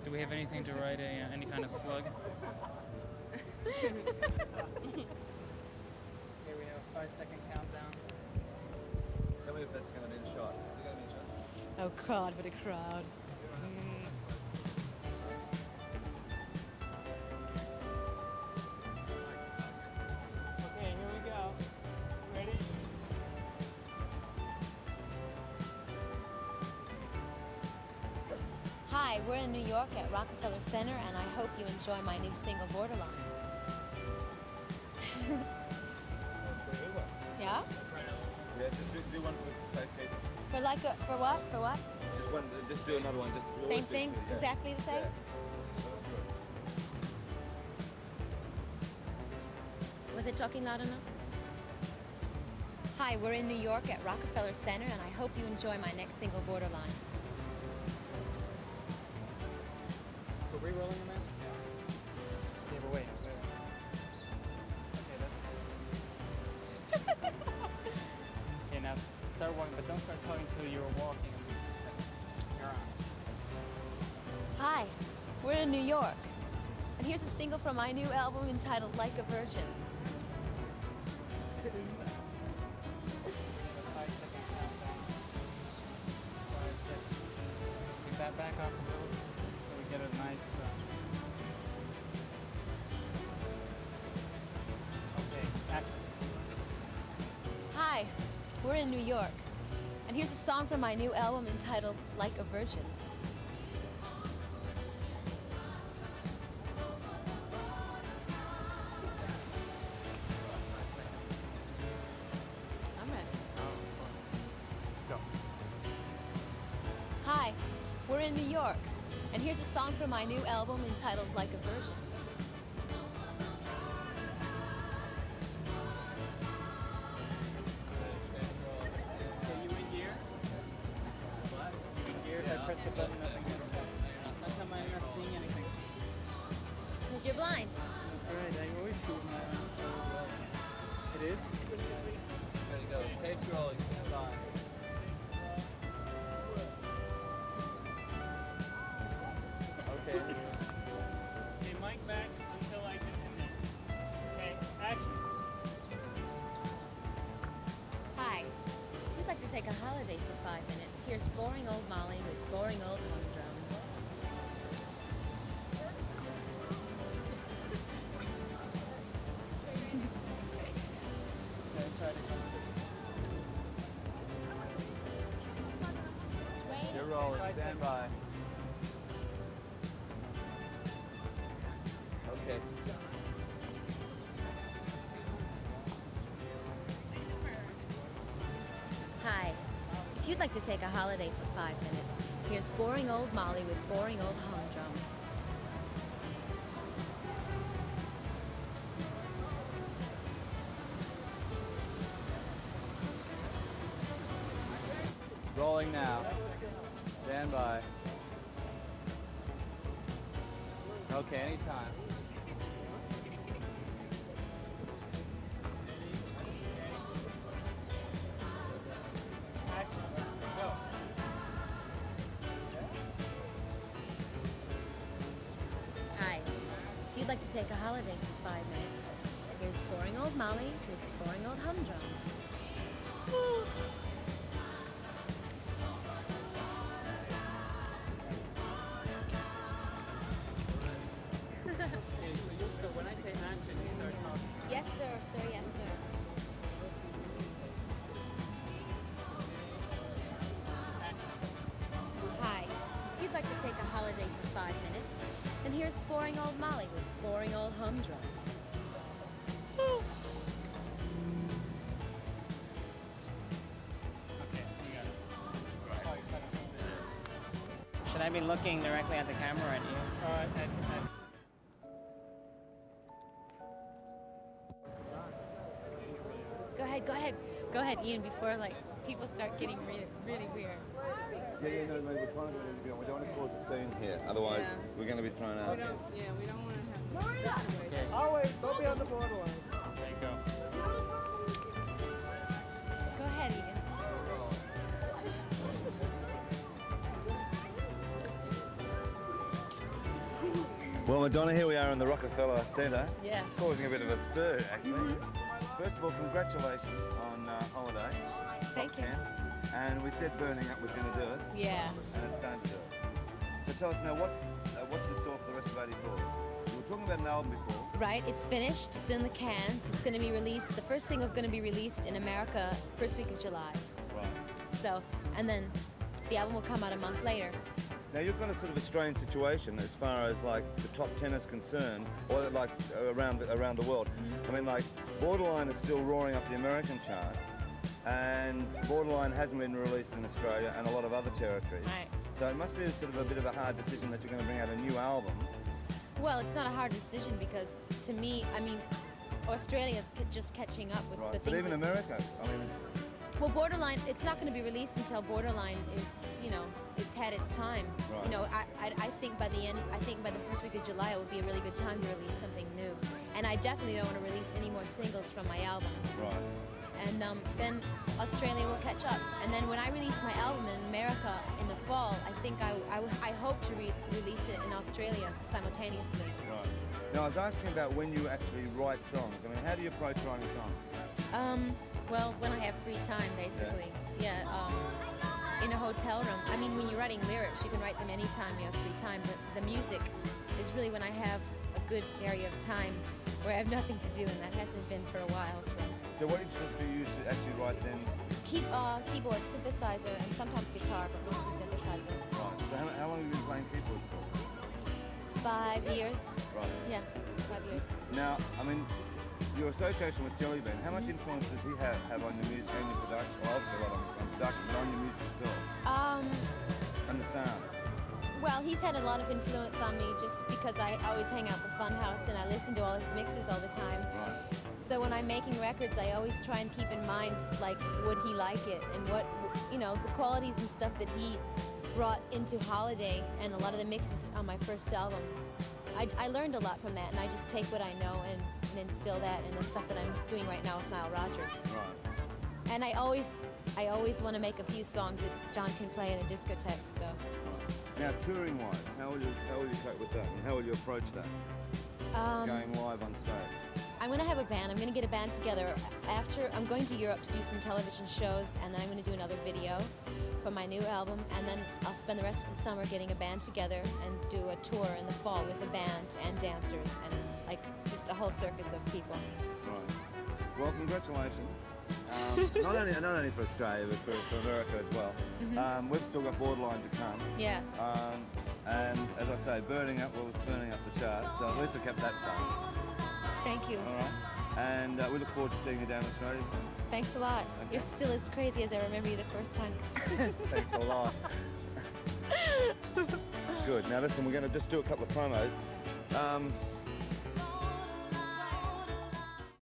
Do we have anything to write any kind of slug? Here we have a 5-second countdown. Tell me if that's going to be the shot. Is it going to be a shot? Oh God, what a crowd. Okay, here we go. Ready? Hi, we're in New York at Rockefeller Center, and I hope you enjoy my new single, Borderline. Yeah? Yeah, just do one for safekeeping. For what? For what? Just do another one. Same thing? Exactly the same? Yeah. Was it talking loud enough? Hi, we're in New York at Rockefeller Center, and I hope you enjoy my next single, Borderline. We're re-rolling them in? Yeah, but wait. Okay, that's okay, now start walking, but don't start talking till you're walking. You're on. Hi, we're in New York, and here's a single from my new album entitled Like a Virgin. 5-second countdown. 5 seconds. Take that back off a little so we get a nice. Okay, action. Hi, we're in New York, and here's a song from my new album entitled Like a Virgin. I'm ready. Go. Hi, we're in New York, and here's a song from my new album entitled Like a Virgin. Okay, you in gear? What? You in gear? If I press the button, nothing gets set. How come I'm not seeing anything? Because you're blind. That's right, I always shoot my It is? Ready to go. Tape's rolling. Stand by. Okay. Okay, mic back until I can commit. Okay, action. Hi, if you'd like to take a holiday for 5 minutes, here's boring old Molly with boring old humdrum. Okay, try to come. It's raining. You're rolling. Stand by. Okay. Hi, if you'd like to take a holiday for 5 minutes, here's boring old Molly with boring old humdrum. Rolling now. Stand by. Okay, anytime. Action. Go. Hi, if you'd like to take a holiday for 5 minutes, here's boring old Molly with boring old humdrum. Okay, so you start, when I say action, you start talking. Yes, sir, yes, sir. Hi, if you'd like to take a holiday for 5 minutes, then here's boring old Molly with boring old humdrum. Okay, you got it. Should I be looking directly at the camera at you? Go ahead, Ian, before people start getting really weird. Yeah, no, we're trying to do an interview and we don't want to cause a scene here, otherwise we're going to be thrown out. We don't want to have Okay. Oh, wait, don't be on the borderline. There you go. Go ahead, Ian. Well, Madonna, here we are in the Rockefeller Centre. Yes. Causing a bit of a stir, actually. First of all, congratulations on holiday. Thank Top you. 10. And we said Burning Up was going to do it, Yeah. and it's starting to do it. So tell us now, what's in store for the rest of '84? We were talking about an album before. Right, it's finished. It's in the cans. It's going to be released. The first single is going to be released in America first week of July. Right. So, and then the album will come out a month later. Now you've got a sort of a strange situation as far as like the top 10 is concerned, or like around the world. I mean, like Borderline is still roaring up the American charts, and Borderline hasn't been released in Australia and a lot of other territories. Right. So it must be sort of a bit of a hard decision that you're going to bring out a new album. Well, it's not a hard decision because to me, I mean, Australia's just catching up with the But things. even America, I mean, Well, Borderline, it's not going to be released until Borderline is, you know, it's had its time. Right. You know, I think by the end, I think by the first week of July, it would be a really good time to release something new. And I definitely don't want to release any more singles from my album. right. And then Australia will catch up. And then when I release my album in America in the fall, I think I hope to release it in Australia simultaneously. Right. Now, I was asking about when you actually write songs. I mean, how do you approach writing songs? Well, when I have free time, basically. Yeah. In a hotel room. I mean, when you're writing lyrics, you can write them anytime you have free time. But the music is really when I have a good area of time where I have nothing to do, and that hasn't been for a while. So what instruments do you use to actually write then? Keyboard, synthesizer, and sometimes guitar, but mostly synthesizer. Right. So how long have you been playing keyboard for? 5 years. Right. Yeah, 5 years. Now, I mean, your association with Jelly Bean, how much influence does he have on your music and your production? Well, obviously a lot on production, but on your music itself and the sound. Well, he's had a lot of influence on me just because I always hang out at the Funhouse and I listen to all his mixes all the time. Right. So when I'm making records, I always try and keep in mind, like, would he like it and what, you know, the qualities and stuff that he brought into Holiday and a lot of the mixes on my first album. I learned a lot from that, and I just take what I know and instill that in the stuff that I'm doing right now with Nile Rodgers. Right. And I always want to make a few songs that John can play in a discotheque, so. Now, touring-wise, how will you cope with that, and how will you approach that? Going live on stage. I'm going to have a band. I'm going to get a band together. After, I'm going to Europe to do some television shows, and then I'm going to do another video for my new album, and then I'll spend the rest of the summer getting a band together and do a tour in the fall with a band and dancers and like just a whole circus of people. Right. Well, congratulations. Not only for Australia, but for America as well. We've still got Borderline to come. Yeah. And as I say, Burning Up was burning up the charts, so at least I kept that fun. Thank you. All right. And we look forward to seeing you down in Australia soon. Thanks a lot. Okay. You're still as crazy as I remember you the first time. Thanks a lot. Good. Now listen, we're going to just do a couple of promos.